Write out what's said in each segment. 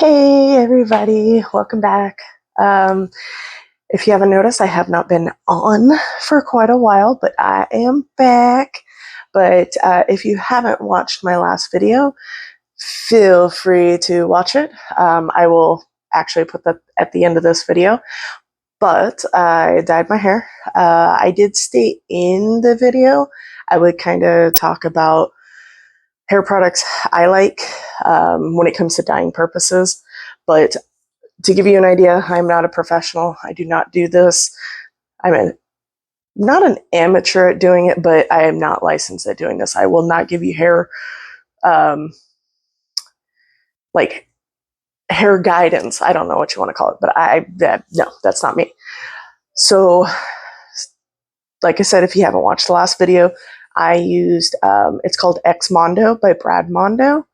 Hey everybody, welcome back. If you haven't noticed, I have not been on for quite a while, but I am back. But if you haven't watched my last video, feel free to watch it. I will actually put that at the end of this video. But I dyed my hair. I did stay in the video. I would kind of talk about hair products I like when it comes to dyeing purposes. But to give you an idea, I'm not a professional. I do not do this. Not an amateur at doing it, but I am not licensed at doing this. I will not give you hair, like hair guidance. I don't know what you want to call it, but no, that's not me. So, like I said, if you haven't watched the last video, I used, it's called XMONDO by Brad Mondo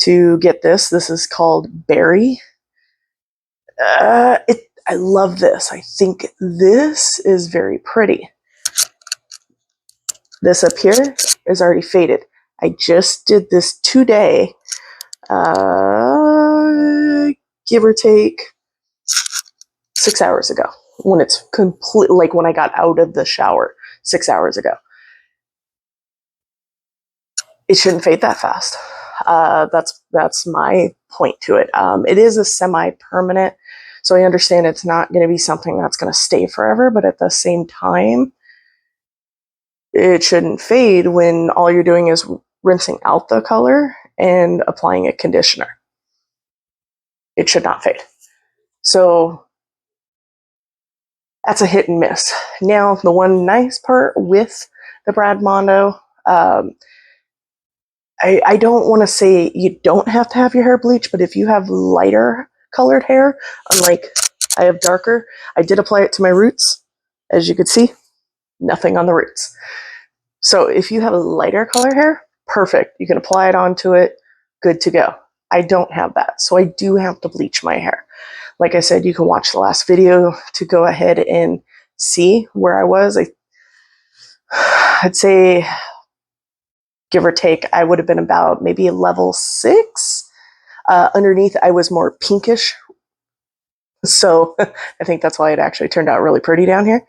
to get this. This is called Berry. I love this. I think this is very pretty. This up here is already faded. I just did this today, give or take 6 hours ago, when it's complete, like when I got out of the shower 6 hours ago. It shouldn't fade that fast. That's my point to it. It is a semi-permanent, so I understand it's not going to be something that's going to stay forever, but at the same time, it shouldn't fade when all you're doing is rinsing out the color and applying a conditioner. It should not fade. So that's a hit and miss. Now, the one nice part with the Brad Mondo, I don't want to say you don't have to have your hair bleached, but if you have lighter colored hair, unlike I have darker, I did apply it to my roots. As you could see, nothing on the roots. So if you have a lighter color hair, perfect. You can apply it onto it, good to go. I don't have that, so I do have to bleach my hair. Like I said, you can watch the last video to go ahead and see where I was. I'd say, give or take, I would have been about maybe a level 6. Underneath, I was more pinkish. So I think that's why it actually turned out really pretty down here.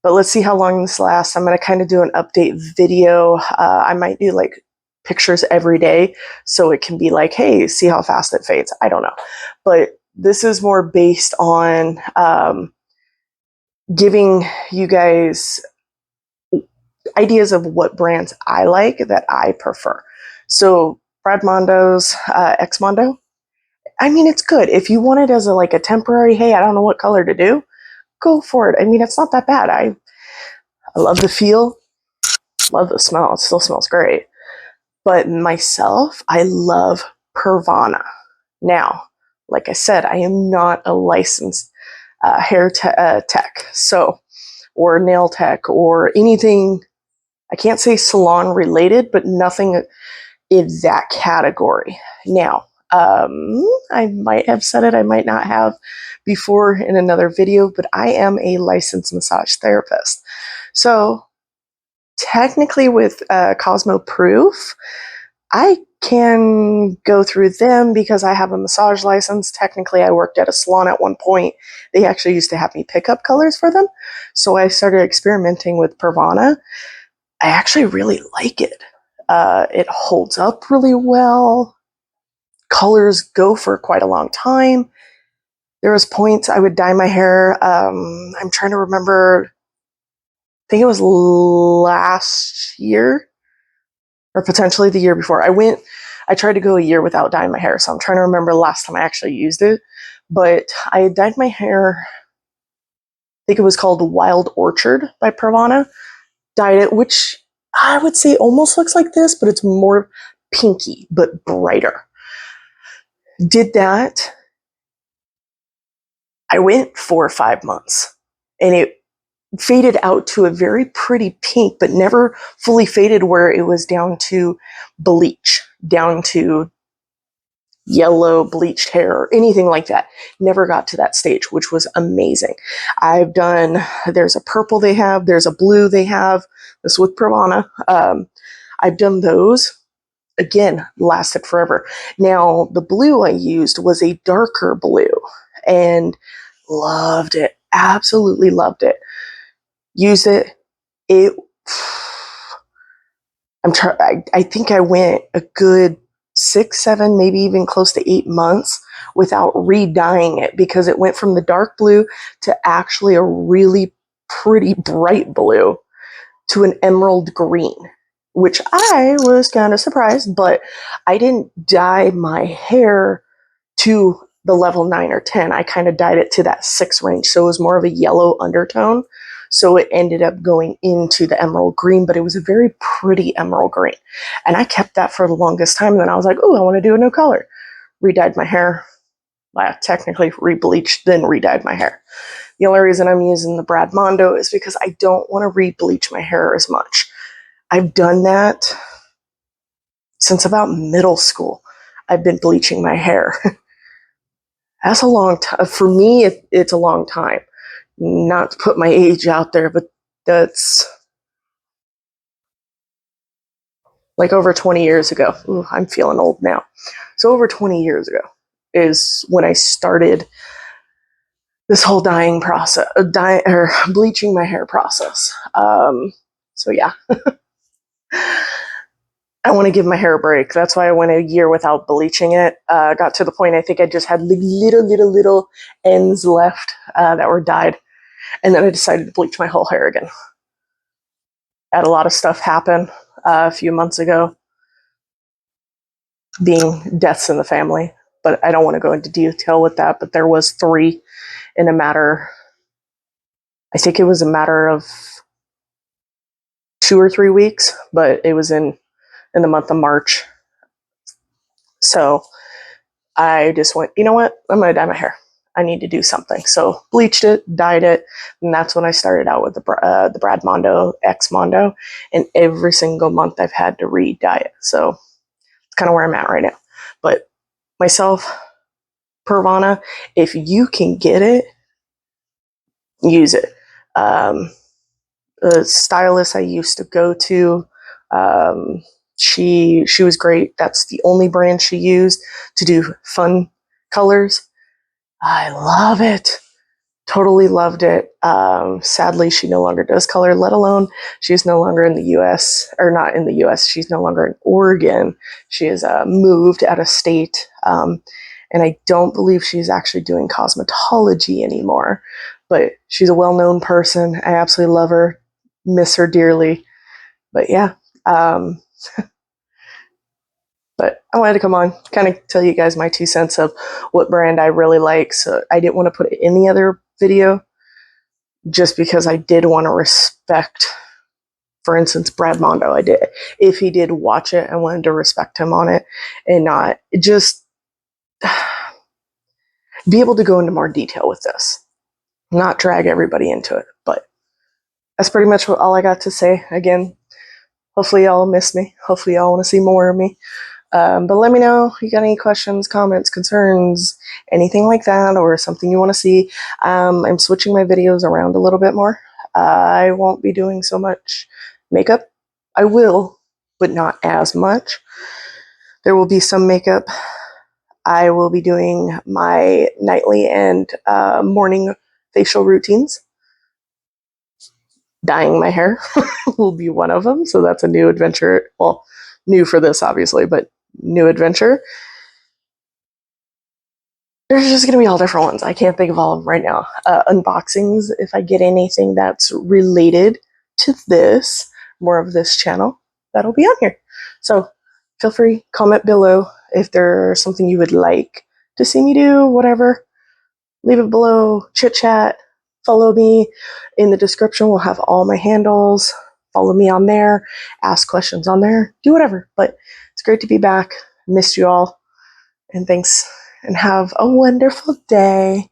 But let's see how long this lasts. I'm going to kind of do an update video. I might do like pictures every day, so it can be like, hey, see how fast it fades. I don't know. But this is more based on giving you guys ideas of what brands I like that I prefer. So Brad Mondo's XMONDO, I mean, it's good. If you want it as a temporary, hey, I don't know what color to do, go for it. I mean, it's not that bad. I love the feel, love the smell. It still smells great. But myself, I love Pravana. Now, like I said, I am not a licensed hair tech, so, or nail tech, or anything. I can't say salon related, but nothing in that category. Now, I might have said it, I might not have before in another video, but I am a licensed massage therapist. So technically with Cosmo Prof, I can go through them because I have a massage license. Technically, I worked at a salon at one point. They actually used to have me pick up colors for them. So I started experimenting with Pravana. I actually really like it. It holds up really well. Colors go for quite a long time. There was points I would dye my hair. I'm trying to remember. I think it was last year or potentially the year before. I tried to go a year without dyeing my hair, so I'm trying to remember the last time I actually used it. But I had dyed my hair, I think it was called Wild Orchard by Pravana. Dyed it, which I would say almost looks like this, but it's more pinky, but brighter. Did that. I went 4 or 5 months, and it faded out to a very pretty pink, but never fully faded where it was down to bleach, down to yellow bleached hair or anything like that. Never got to that stage, which was amazing. There's a purple they have, there's a blue they have, this with Pravana. I've done those. again, lasted forever. Now, the blue I used was a darker blue and loved it. Absolutely loved it. Used it. It, I think I went a good 6, 7, maybe even close to 8 months without re-dyeing it because it went from the dark blue to actually a really pretty bright blue to an emerald green, which I was kind of surprised, but I didn't dye my hair to the level 9 or 10. I kind of dyed it to that 6 range. So it was more of a yellow undertone. So it ended up going into the emerald green, but it was a very pretty emerald green. And I kept that for the longest time. And then I was like, oh, I want to do a new color. Redyed my hair. Well, technically re-bleached, then redyed my hair. The only reason I'm using the Brad Mondo is because I don't want to re-bleach my hair as much. I've done that since about middle school. I've been bleaching my hair. That's a long time. For me, it's a long time. Not to put my age out there, but that's like over 20 years ago. Ooh, I'm feeling old now. So over 20 years ago is when I started this whole dyeing process, or bleaching my hair process. So yeah, I want to give my hair a break. That's why I went a year without bleaching it. Got to the point I think I just had little ends left that were dyed. And then I decided to bleach my whole hair again. Had a lot of stuff happen a few months ago, being deaths in the family. But I don't want to go into detail with that. But there was 3 in a matter, I think it was a matter of 2 or 3 weeks, but it was in the month of March. So I just went, you know what? I'm going to dye my hair. I need to do something. So bleached it, dyed it, and that's when I started out with the Brad Mondo XMONDO. And every single month I've had to re-dye it. So it's kind of where I'm at right now. But myself, Pravana, if you can get it, use it. The stylist I used to go to, she was great. That's the only brand she used to do fun colors. I love it. Totally loved it. Sadly, she no longer does color, let alone she's no longer in the US, or not in the US. She's no longer in Oregon. She has moved out of state. And I don't believe she's actually doing cosmetology anymore. But she's a well-known person. I absolutely love her. Miss her dearly. But yeah. But I wanted to come on, kind of tell you guys my 2 cents of what brand I really like. So I didn't want to put it in the other video just because I did want to respect, for instance, Brad Mondo. I did. If he did watch it, I wanted to respect him on it and not just be able to go into more detail with this, not drag everybody into it. But that's pretty much all I got to say. Again, hopefully y'all miss me. Hopefully y'all want to see more of me. But let me know if you got any questions, comments, concerns, anything like that, or something you want to see. I'm switching my videos around a little bit more. I won't be doing so much makeup. I will, but not as much. There will be some makeup. I will be doing my nightly and morning facial routines. Dyeing my hair will be one of them. So that's a new adventure. Well, new for this, obviously, but new adventure. There's just going to be all different ones. I can't think of all of them right now. Unboxings, if I get anything that's related to this, more of this channel, that'll be on here. So feel free, comment below if there's something you would like to see me do, whatever. Leave it below, chit chat, follow me. In the description, we'll have all my handles. Follow me on there, ask questions on there, do whatever. But it's great to be back. Missed you all. And thanks, and have a wonderful day.